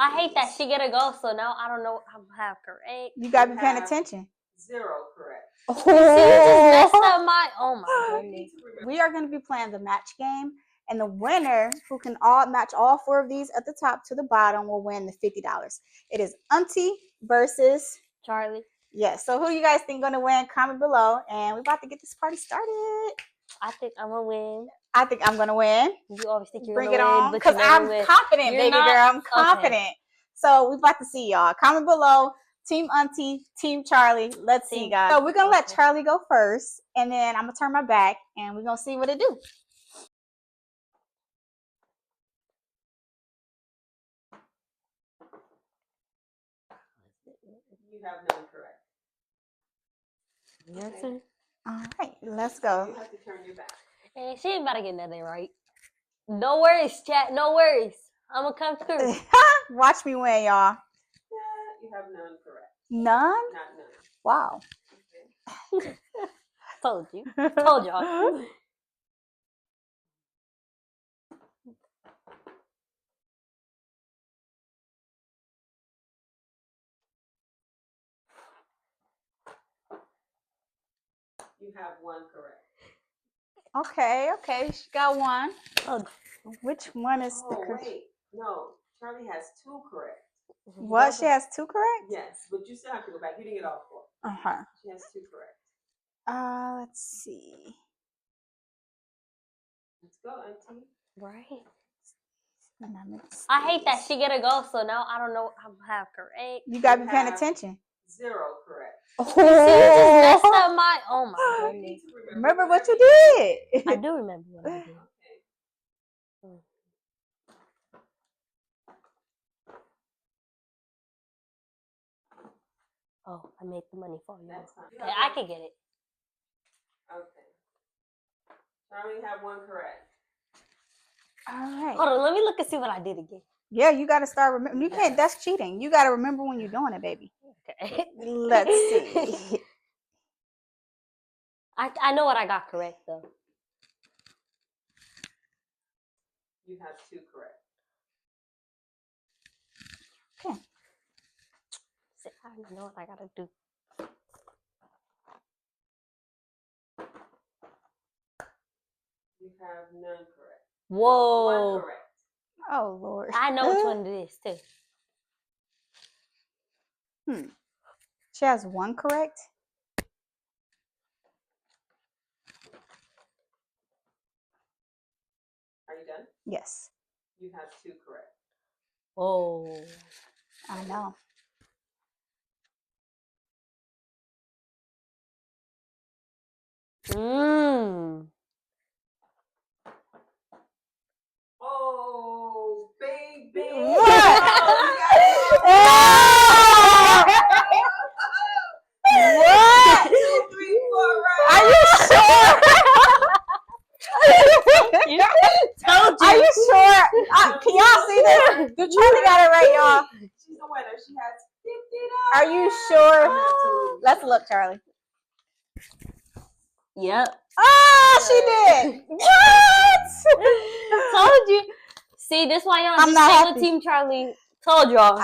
I hate that she gotta go, so now I don't know what I'm have correct. You gotta be paying attention. 0 correct. Oh. You just messed up my. Oh my goodness. We are going to be playing the match game, and the winner who can match all 4 of these at the top to the bottom will win the $50. It is Auntie versus Charlie. Yes. So who you guys think going to win? Comment below, and we're about to get this party started. I think I'm gonna win. I think I'm gonna win. You always think you're Bring gonna it win, on, but because I'm confident, You're baby not? girl. I'm confident. Okay. So we're about to see y'all. Comment below. Team Auntie, Team Charlie. Let's see, guys. So we're gonna let Charlie go first, and then I'm gonna turn my back, and we're gonna see what it do. You have none correct. Yes, Okay. sir. All right, let's go. You have to turn your back. Hey, she ain't about to get nothing right. No worries, chat. No worries. I'm gonna come through. Watch me win, y'all. You have none correct. None? Not none. Wow. Okay. Told you. Told y'all. You have 1 correct. Okay. She got 1. Oh, Which one is the correct? Wait. No. Charlie has 2 correct. What? She has 2 correct? Yes, but you still have to go back. You didn't get all 4. Uh-huh. She has 2 correct. Let's see. Let's go, Auntie. right. And I hate that she gotta go, so now I don't know what I'm have correct. You gotta be paying attention. 0 correct. You just messed up my. Oh my goodness. Remember what you did. I do remember what I did. Okay. Oh, I made the money for you. That's fine. Okay, I can get it. Okay. Charlie have 1 correct. All right. Hold on, let me look and see what I did again. Yeah, you gotta start remembering. You can't. That's cheating. You gotta remember when you're doing it, baby. Okay. Let's see. I know what I got correct though. You have 2 correct. Okay. See, I know what I gotta do. You have none correct. Whoa. 1 correct. Oh Lord. I know which one it is too. She has 1 correct. Are you done? Yes. You have 2 correct. Oh. I know. Oh, baby. What? What? 2, 3, 4 right. Are you sure? Told you. Are you sure? Can y'all see this? Do Charlie got it right, y'all? She's the winner. She has $50. Are you sure? Let's look, Charlie. Yep. Oh, she did. What? Told you. See, this why y'all I'm just not stay happy. with Team Charlie. Told y'all.